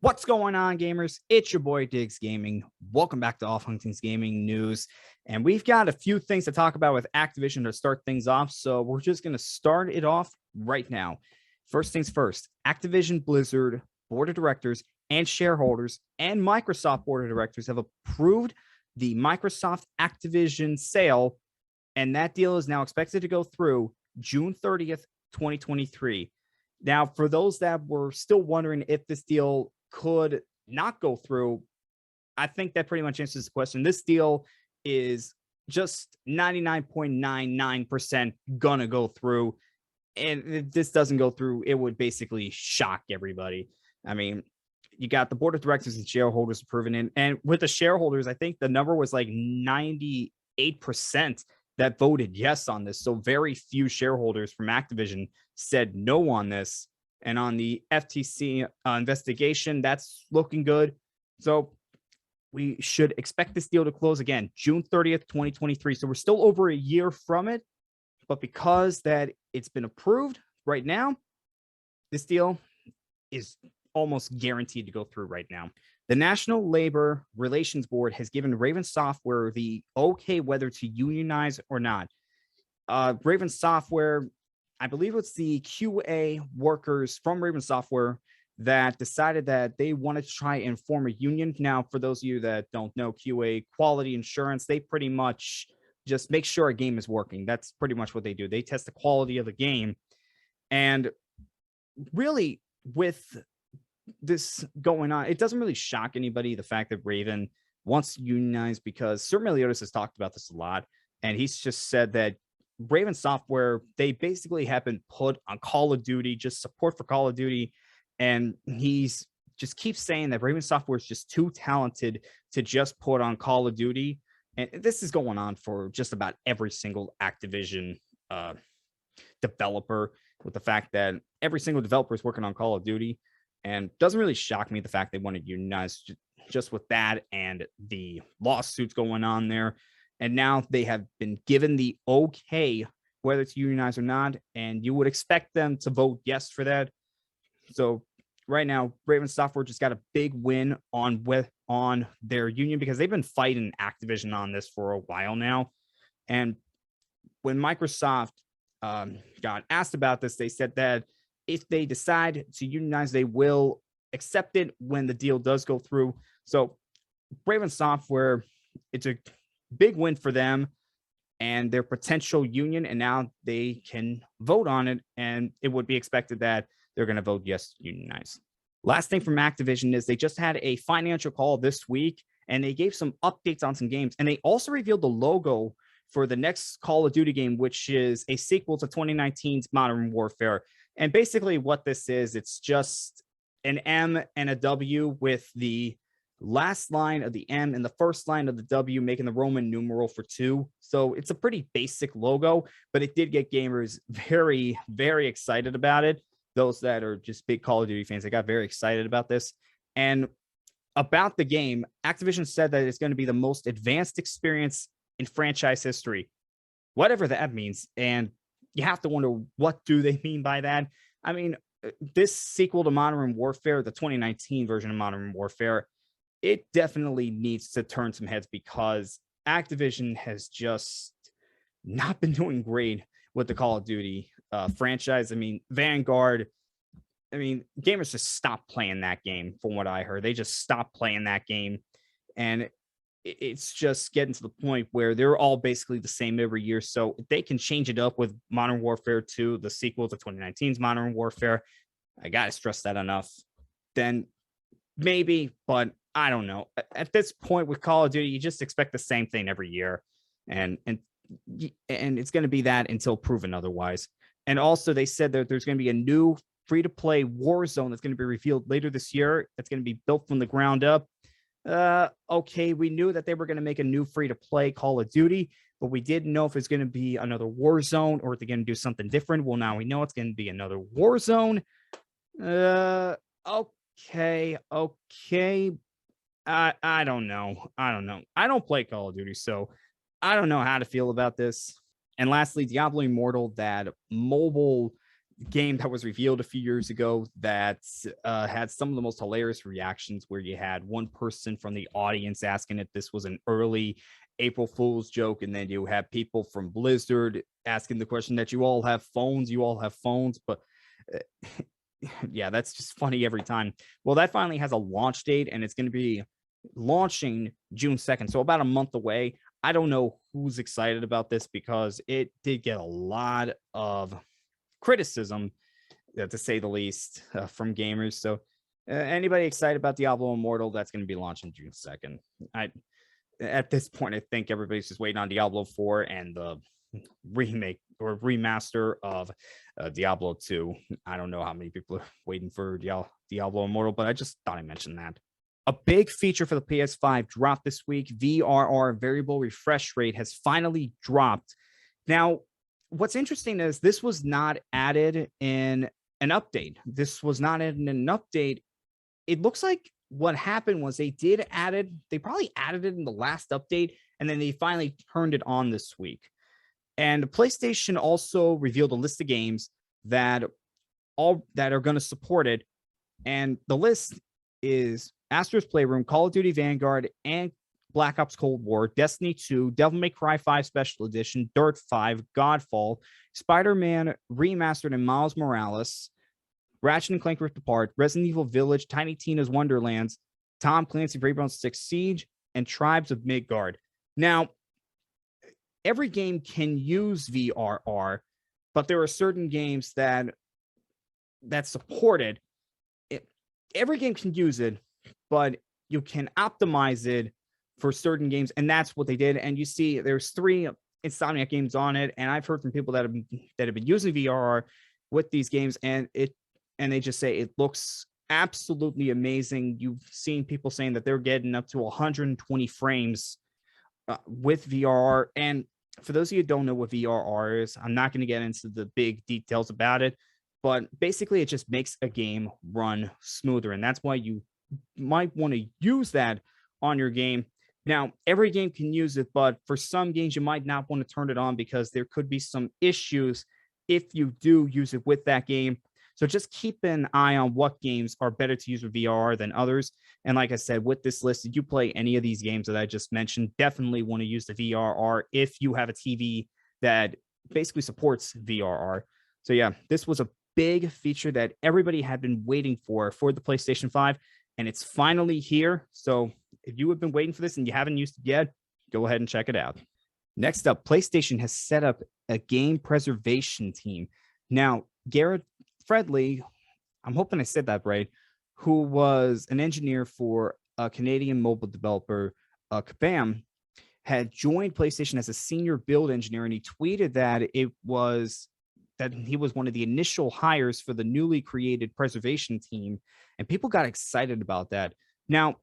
What's going on, gamers? It's your boy Diggs Gaming. Welcome back to Off Hunting's Gaming News. And we've got a few things to talk about with Activision to start things off. So we're just going to start it off right now. First things first, Activision Blizzard board of directors and shareholders and Microsoft board of directors have approved the Microsoft Activision sale. And that deal is now expected to go through June 30th, 2023. Now, for those that were still wondering if this deal could not go through, I think that pretty much answers the question. This deal is just 99.99% gonna go through. And if this doesn't go through, it would basically shock everybody. I mean, you got the board of directors and shareholders approving it. And with the shareholders, I think the number was like 98% that voted yes on this. So very few shareholders from Activision said no on this. And on the FTC investigation, that's looking good. So we should expect this deal to close again, June 30th, 2023. So we're still over a year from it. But because that it's been approved right now, this deal is almost guaranteed to go through right now. The National Labor Relations Board has given Raven Software the okay whether to unionize or not. Raven Software, I believe it's the QA workers from Raven Software that decided that they wanted to try and form a union. Now, for those of you that don't know, QA, quality assurance, they pretty much just make sure a game is working. That's pretty much what they do. They test the quality of the game. And really, with this going on, it doesn't really shock anybody, the fact that Raven wants to unionize, because Sir Meliodas has talked about this a lot. And he's just said that Raven Software, they basically have been put on Call of Duty, just support for Call of Duty. And he's just keeps saying that Raven Software is just too talented to just put on Call of Duty. And this is going on for just about every single Activision developer, with the fact that every single developer is working on Call of Duty. And doesn't really shock me the fact they want to unionize just with that and the lawsuits going on there. And now they have been given the okay whether to unionize or not. And you would expect them to vote yes for that. So right now, Raven Software just got a big win on their union, because they've been fighting Activision on this for a while now. And when Microsoft got asked about this, they said that if they decide to unionize, they will accept it when the deal does go through. So Raven Software, it's a big win for them and their potential union, and now they can vote on it, and it would be expected that they're going to vote yes to unionize. Last thing from Activision is they just had a financial call this week, and they gave some updates on some games, and they also revealed the logo for the next Call of Duty game, which is a sequel to 2019's Modern Warfare. And basically what this is, it's just an M and a W with the last line of the M and the first line of the W making the Roman numeral for 2. So it's a pretty basic logo, but it did get gamers very, very excited about it. Those that are just big Call of Duty fans, they got very excited about this. And about the game, Activision said that it's going to be the most advanced experience in franchise history, whatever that means. And you have to wonder, what do they mean by that? I mean, this sequel to Modern Warfare, the 2019 version of Modern Warfare, it definitely needs to turn some heads, because Activision has just not been doing great with the Call of Duty franchise. I mean, Vanguard, I mean, gamers just stopped playing that game from what I heard. They just stopped playing that game. And it's just getting to the point where they're all basically the same every year. So if they can change it up with Modern Warfare 2, the sequel to 2019's Modern Warfare, I got to stress that enough, then maybe, but I don't know. At this point with Call of Duty, you just expect the same thing every year. And it's going to be that until proven otherwise. And also they said that there's going to be a new free-to-play Warzone that's going to be revealed later this year. That's going to be built from the ground up. Okay, we knew that they were going to make a new free-to-play Call of Duty, but we didn't know if it's going to be another Warzone or if they're going to do something different. Well, now we know it's going to be another Warzone. Okay. I don't know. I don't play Call of Duty, so I don't know how to feel about this. And lastly, Diablo Immortal, that mobile game that was revealed a few years ago that had some of the most hilarious reactions, where you had one person from the audience asking if this was an early April Fool's joke, and then you have people from Blizzard asking the question that you all have phones, but yeah, that's just funny every time. Well, that finally has a launch date, and it's going to be launching June 2nd, so about a month away. I don't know who's excited about this, because it did get a lot of criticism, to say the least, from gamers. So anybody excited about Diablo Immortal? That's going to be launching June 2nd. At this point, I think everybody's just waiting on Diablo 4 and the remake or remaster of Diablo 2. I don't know how many people are waiting for Diablo Immortal, but I just thought I'd mention that. A big feature for the PS5 dropped this week. VRR, variable refresh rate, has finally dropped. Now, what's interesting is this was not added in an update. It looks like what happened was they probably added it in the last update, and then they finally turned it on this week. And PlayStation also revealed a list of games that are going to support it. And the list is Astro's Playroom, Call of Duty Vanguard, and Black Ops Cold War, Destiny 2, Devil May Cry 5 Special Edition, Dirt 5, Godfall, Spider-Man Remastered and Miles Morales, Ratchet & Clank Rift Apart, Resident Evil Village, Tiny Tina's Wonderlands, Tom Clancy Rainbow Six Siege, and Tribes of Midgard. Now, every game can use VRR, but there are certain games that support it. Every game can use it, but you can optimize it for certain games, and that's what they did. And you see there's 3 Insomniac games on it, and I've heard from people that have been using VRR with these games, and they just say it looks absolutely amazing. You've seen people saying that they're getting up to 120 frames with VRR. And for those of you who don't know what VRR is, I'm not going to get into the big details about it, but basically it just makes a game run smoother, and that's why you might want to use that on your game. Now, every game can use it, but for some games, you might not want to turn it on, because there could be some issues if you do use it with that game. So just keep an eye on what games are better to use with VRR than others. And like I said, with this list, if you play any of these games that I just mentioned, definitely want to use the VRR if you have a TV that basically supports VRR. So yeah, this was a big feature that everybody had been waiting for the PlayStation 5, and it's finally here. So if you have been waiting for this and you haven't used it yet, go ahead and check it out. Next up, PlayStation has set up a game preservation team. Now, Garrett Fredley, I'm hoping I said that right, who was an engineer for a Canadian mobile developer, Kabam, had joined PlayStation as a senior build engineer, and he tweeted that he was one of the initial hires for the newly created preservation team, and people got excited about that. Now,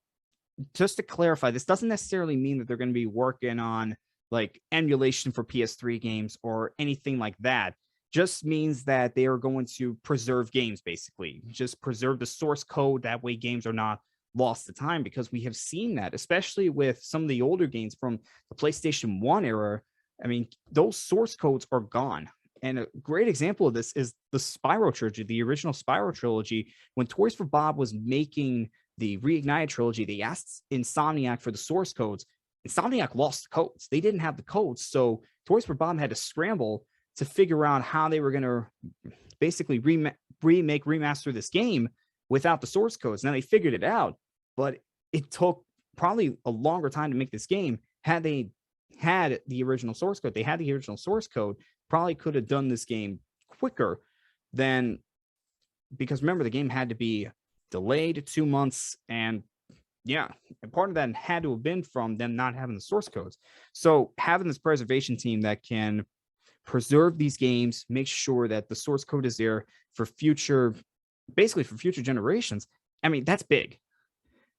just to clarify, this doesn't necessarily mean that they're going to be working on like emulation for PS3 games or anything like that. Just means that they are going to preserve games, basically. Just preserve the source code. That way games are not lost to time, because we have seen that, especially with some of the older games from the PlayStation 1 era. I mean, those source codes are gone. And a great example of this is the Spyro trilogy, the original Spyro trilogy. When Toys for Bob was making the Reignited trilogy, they asked Insomniac for the source codes. Insomniac lost the codes. They didn't have the codes. So Toys for Bob had to scramble to figure out how they were going to basically remaster this game without the source codes. Now they figured it out, but it took probably a longer time to make this game. Had they had the original source code, probably could have done this game quicker than, because remember, the game had to be delayed 2 months, and yeah, and part of that had to have been from them not having the source codes. So having this preservation team that can preserve these games, make sure that the source code is there for future generations. I mean, that's big.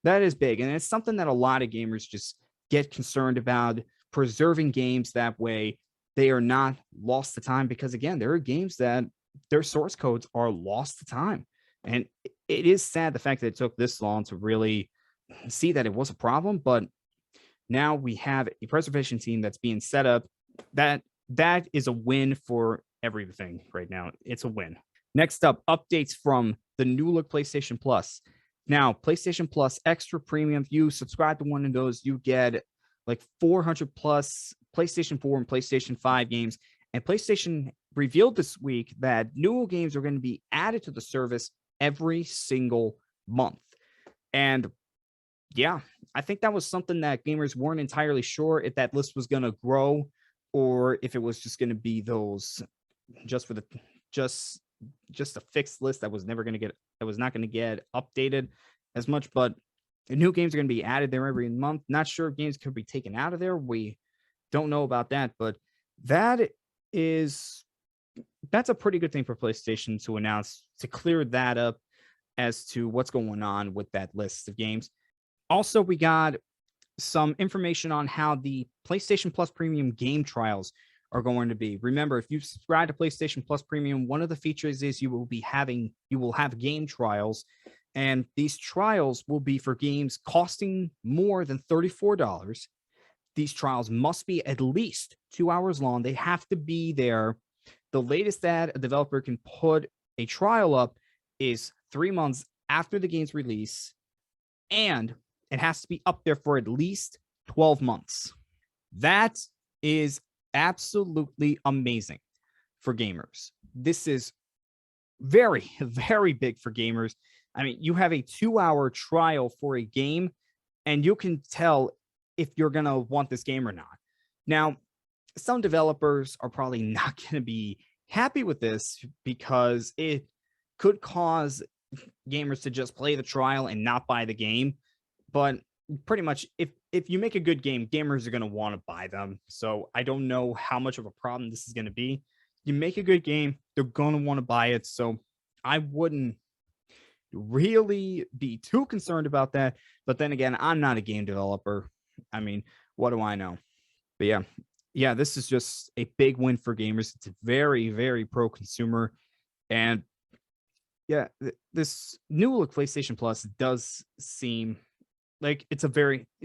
That is big. And it's something that a lot of gamers just get concerned about, preserving games that way they are not lost to time, because again, there are games that their source codes are lost to time. And it is sad the fact that it took this long to really see that it was a problem, but now we have a preservation team that's being set up. That is a win for everything right now. It's a win. Next up, updates from the new look PlayStation Plus. Now, PlayStation Plus Extra Premium, if you subscribe to one of those, you get like 400 plus PlayStation 4 and PlayStation 5 games. And PlayStation revealed this week that new games are going to be added to the service every single month. And yeah, I think that was something that gamers weren't entirely sure if that list was going to grow or if it was just going to be those just for the just a fixed list that was never going to get that was not going to get updated as much. But new games are going to be added there every month. Not sure if games could be taken out of there. We don't know about that, but that's a pretty good thing for PlayStation to announce, to clear that up as to what's going on with that list of games. Also, we got some information on how the PlayStation Plus Premium game trials are going to be. Remember, if you subscribe to PlayStation Plus Premium, one of the features is you will have game trials, and these trials will be for games costing more than $34. These trials must be at least 2 hours long. They have to be there. The latest that a developer can put a trial up is 3 months after the game's release, and it has to be up there for at least 12 months. That is absolutely amazing for gamers. This is very, very big for gamers. I mean, you have a 2-hour trial for a game, and you can tell if you're going to want this game or not. Now, some developers are probably not going to be happy with this because it could cause gamers to just play the trial and not buy the game. But pretty much, if you make a good game, gamers are going to want to buy them. So I don't know how much of a problem this is going to be. You make a good game, they're going to want to buy it. So I wouldn't really be too concerned about that. But then again, I'm not a game developer. I mean, what do I know? But yeah, this is just a big win for gamers. It's very, very pro-consumer. And yeah, this new look PlayStation Plus does seem like it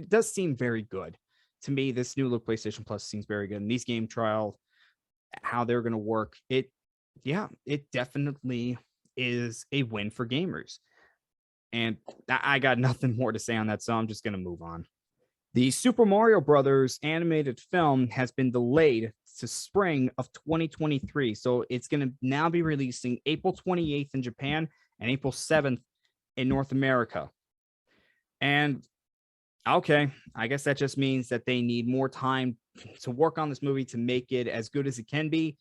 does seem very good to me. This new look PlayStation Plus seems very good, and these game trials, how they're going to work, it definitely is a win for gamers. And I got nothing more to say on that, so I'm just going to move on. The Super Mario Brothers animated film has been delayed to spring of 2023, so it's going to now be releasing April 28th in Japan and April 7th in North America. And okay, I guess that just means that they need more time to work on this movie to make it as good as it can be.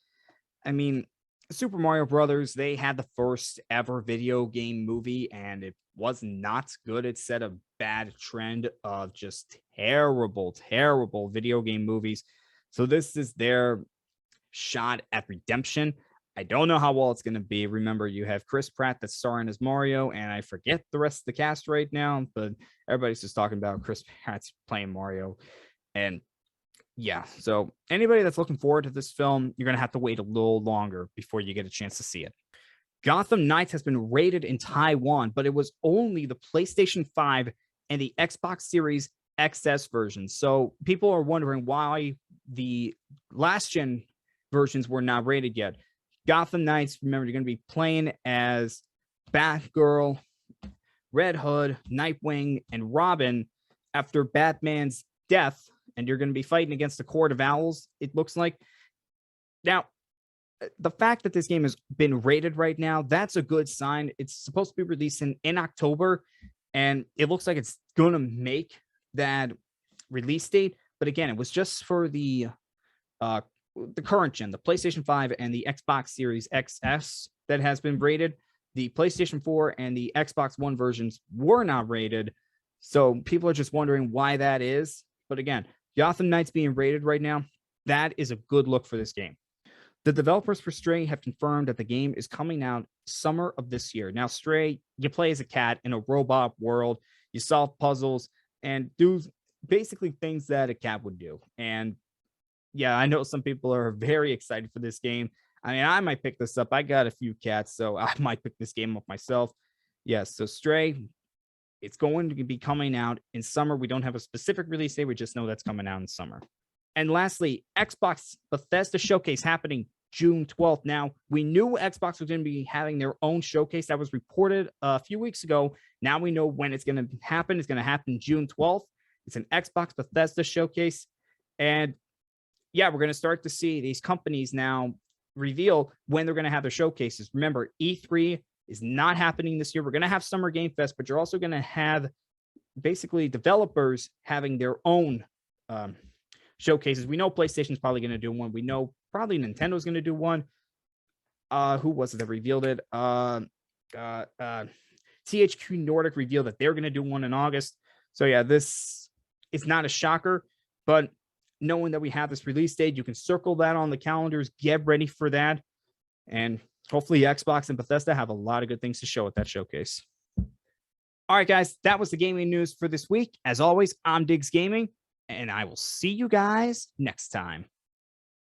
I mean, Super Mario Brothers, they had the first ever video game movie, and it was not good. It set a bad trend of just terrible video game movies. So this is their shot at redemption. I don't know how well it's going to be. Remember, you have Chris Pratt that's starring as Mario, and I forget the rest of the cast right now, but everybody's just talking about Chris Pratt's playing Mario. And yeah, so anybody that's looking forward to this film, you're going to have to wait a little longer before you get a chance to see it. Gotham Knights has been rated in Taiwan, but it was only the PlayStation 5 and the Xbox Series XS version. So people are wondering why the last gen versions were not rated yet. Gotham Knights, remember, you're going to be playing as Batgirl, Red Hood, Nightwing, and Robin after Batman's death, and you're going to be fighting against the Court of Owls, it looks like. Now, the fact that this game has been rated right now, that's a good sign. It's supposed to be releasing in October, and it looks like it's going to make that release date. But again, it was just for the current gen, the PlayStation 5 and the Xbox Series XS that has been rated. The PlayStation 4 and the Xbox One versions were not rated. So people are just wondering why that is. But again, Gotham Knights being rated right now, that is a good look for this game. The developers for Stray have confirmed that the game is coming out summer of this year. Now, Stray, you play as a cat in a robot world. You solve puzzles and do basically things that a cat would do. And yeah, I know some people are very excited for this game. I mean, I might pick this up. I got a few cats, so I might pick this game up myself. Yes, so Stray, it's going to be coming out in summer. We don't have a specific release date. We just know that's coming out in summer. And lastly, Xbox Bethesda Showcase happening June 12th. Now, we knew Xbox was going to be having their own showcase that was reported a few weeks ago. Now we know when it's going to happen. It's going to happen June 12th. It's an Xbox Bethesda showcase. And yeah, we're going to start to see these companies now reveal when they're going to have their showcases. Remember, E3 is not happening this year. We're going to have Summer Game Fest, but you're also going to have basically developers having their own showcases. We know PlayStation's probably going to do one. We know probably Nintendo's going to do one. Who was it that revealed it? THQ Nordic revealed that they're going to do one in August. So yeah, this is not a shocker, but knowing that we have this release date, you can circle that on the calendars, get ready for that. And hopefully Xbox and Bethesda have a lot of good things to show at that showcase. All right, guys, that was the gaming news for this week. As always, I'm Diggs Gaming, and I will see you guys next time.